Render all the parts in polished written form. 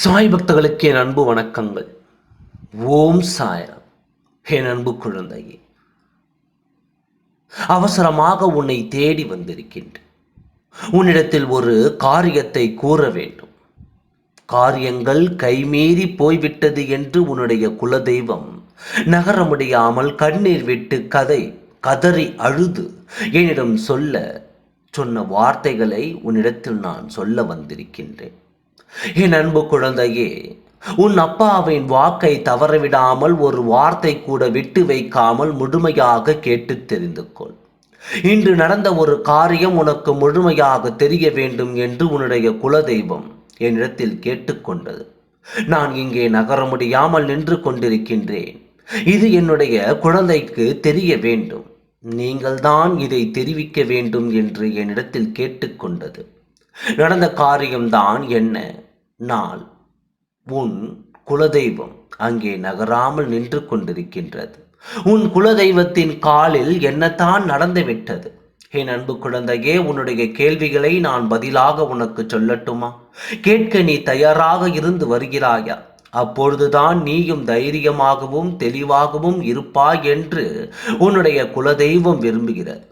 சாய் பக்தர்களுக்கு என் அன்பு வணக்கங்கள். ஓம் சாய்ராம். என் அன்பு குழந்தையே, அவசரமாக உன்னை தேடி வந்திருக்கின்றேன். உன்னிடத்தில் ஒரு காரியத்தை கூற வேண்டும். காரியங்கள் கைமீறி போய்விட்டது என்று உன்னுடைய குலதெய்வம் நகர முடியாமல் கண்ணீர் விட்டு கதறி அழுது என்னிடம் சொன்ன வார்த்தைகளை உன்னிடத்தில் நான் சொல்ல வந்திருக்கின்றேன். என் அன்பு குழந்தையே, உன் அப்பாவின் வாக்கை தவறவிடாமல் ஒரு வார்த்தை கூட விட்டு வைக்காமல் முழுமையாக கேட்டு தெரிந்து கொள். இன்று நடந்த ஒரு காரியம் உனக்கு முழுமையாக தெரிய வேண்டும் என்று உன்னுடைய குலதெய்வம் என்னிடத்தில் கேட்டுக்கொண்டது. நான் இங்கே நகர முடியாமல் நின்று கொண்டிருக்கின்றேன். இது என்னுடைய குழந்தைக்கு தெரிய வேண்டும். நீங்கள்தான் இதை தெரிவிக்க வேண்டும் என்று என்னிடத்தில் கேட்டுக்கொண்டது. நடந்த காரியம்தான் என்ன? நாள் உன் குலதெய்வம் அங்கே நகராமல் நின்று கொண்டிருக்கின்றது. உன் குலதெய்வத்தின் காலில் என்னத்தான் நடந்துவிட்டது? என் அன்பு குழந்தையே, உன்னுடைய கேள்விகளை நான் பதிலாக உனக்கு சொல்லட்டுமா? கேட்க நீ தயாராக இருந்து வருகிறாயா? அப்பொழுதுதான் நீயும் தைரியமாகவும் தெளிவாகவும் இருப்பாய் என்று உன்னுடைய குலதெய்வம் விரும்புகிறது.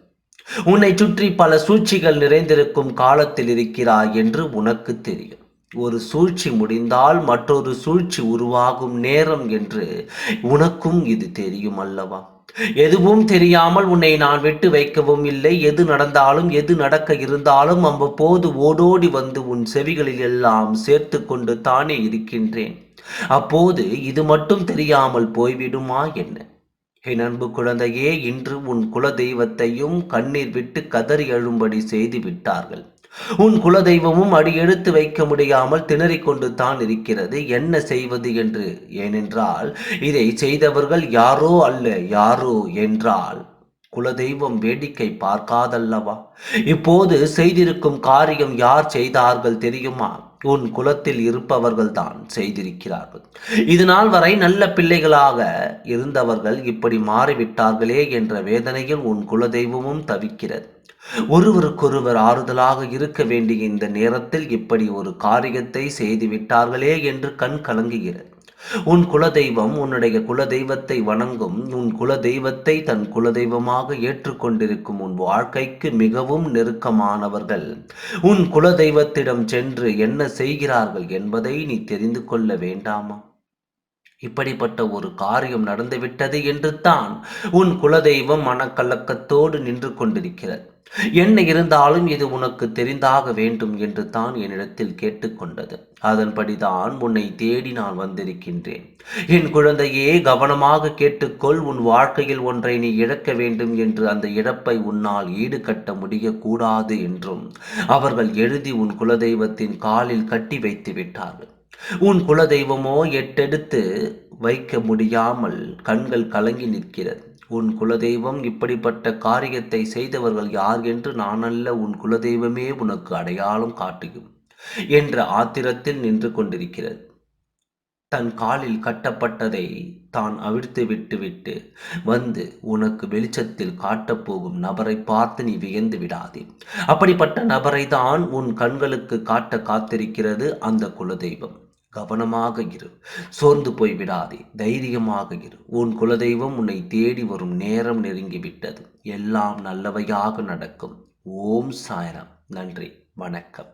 உன்னை சுற்றி பல சூழ்ச்சிகள் நிறைந்திருக்கும் காலத்தில் இருக்கிறாய் என்று உனக்கு தெரியும். ஒரு சூழ்ச்சி முடிந்தால் மற்றொரு சூழ்ச்சி உருவாகும் நேரம் என்று உனக்கும் இது தெரியும் அல்லவா? எதுவும் தெரியாமல் உன்னை நான் விட்டு வைக்கவும் இல்லை. எது நடந்தாலும் எது நடக்க இருந்தாலும் அவ்வப்போது ஓடோடி வந்து உன் செவிகளில் எல்லாம் சேர்த்து கொண்டு தானே இருக்கின்றேன். அப்போது இது மட்டும் தெரியாமல் போய்விடுமா என்ன? என் அன்பு குழந்தையே, இன்று உன் குல தெய்வத்தையும் கண்ணீர் விட்டு கதறி அழும்படி செய்து விட்டார்கள். உன் குலதெய்வமும் அடியெடுத்து வைக்க முடியாமல் திணறிக் கொண்டு தான் இருக்கிறது. என்ன செய்வது என்று. ஏனென்றால் இதை செய்தவர்கள் யாரோ அல்ல, யாரோ என்றால் குலதெய்வம் வேடிக்கை பார்க்காதல்லவா? இப்போது செய்திருக்கும் காரியம் யார் செய்தார்கள் தெரியுமா? உன் குலத்தில் இருப்பவர்கள் தான் செய்திருக்கிறார்கள். இது நாள் வரை நல்ல பிள்ளைகளாக இருந்தவர்கள் இப்படி மாறிவிட்டார்களே என்ற வேதனையில் உன் குலதெய்வமும் தவிக்கிறது. ஒருவருக்கொருவர் ஆறுதலாக இருக்க வேண்டிய இந்த நேரத்தில் இப்படி ஒரு காரியத்தை செய்து விட்டார்களே என்று கண் கலங்குகிறது. உன் குலதெய்வம் உன்னுடைய குலதெய்வத்தை வணங்கும். உன் குலதெய்வத்தை தன் குலதெய்வமாக ஏற்றுக்கொண்டிருக்கும் உன் வாழ்க்கைக்கு மிகவும் நெருக்கமானவர்கள் உன் குலதெய்வத்திடம் சென்று என்ன செய்கிறார்கள் என்பதை நீ தெரிந்து கொள்ள வேண்டாமா? இப்படிப்பட்ட ஒரு காரியம் நடந்துவிட்டது என்று தான் உன் குலதெய்வம் மனக்கலக்கத்தோடு நின்று கொண்டிருக்கிறது. என்ன இருந்தாலும் இது உனக்கு தெரிந்தாக வேண்டும் என்று தான் என்னிடத்தில் கேட்டுக்கொண்டது. அதன்படிதான் உன்னை தேடி நான் வந்திருக்கின்றேன். என் குழந்தையே, கவனமாக கேட்டுக்கொள். உன் வாழ்க்கையில் ஒன்றை நீ இழக்க வேண்டும் என்று அந்த இழப்பை உன்னால் ஈடுகட்ட முடியக்கூடாது என்றும் அவர்கள் எழுதி உன் குலதெய்வத்தின் காலில் கட்டி வைத்து விட்டார்கள். உன் குலதெய்வமோ எட்டெடுத்து வைக்க முடியாமல் கண்கள் கலங்கி நிற்கிறது. உன் குலதெய்வம் இப்படிப்பட்ட காரியத்தை செய்தவர்கள் யார் என்று நான் அல்ல, உன் குலதெய்வமே உனக்கு அடையாளம் காட்டுகும் என்ற ஆத்திரத்தில் நின்று கொண்டிருக்கிறது. தன் காலில் கட்டப்பட்டதை தான் அவிழ்த்து விட்டு வந்து உனக்கு வெளிச்சத்தில் காட்டப்போகும் நபரை பார்த்து நீ வியந்து விடாதே. அப்படிப்பட்ட நபரை தான் உன் கண்களுக்கு காட்ட காத்திருக்கிறது அந்த குலதெய்வம். கவனமாக இரு. சோர்ந்து போய் விடாதே. தைரியமாக இரு. உன் குலதெய்வம் உன்னை தேடி வரும் நேரம் நெருங்கிவிட்டது. எல்லாம் நல்லவையாக நடக்கும். ஓம் சாய்ராம். நன்றி. வணக்கம்.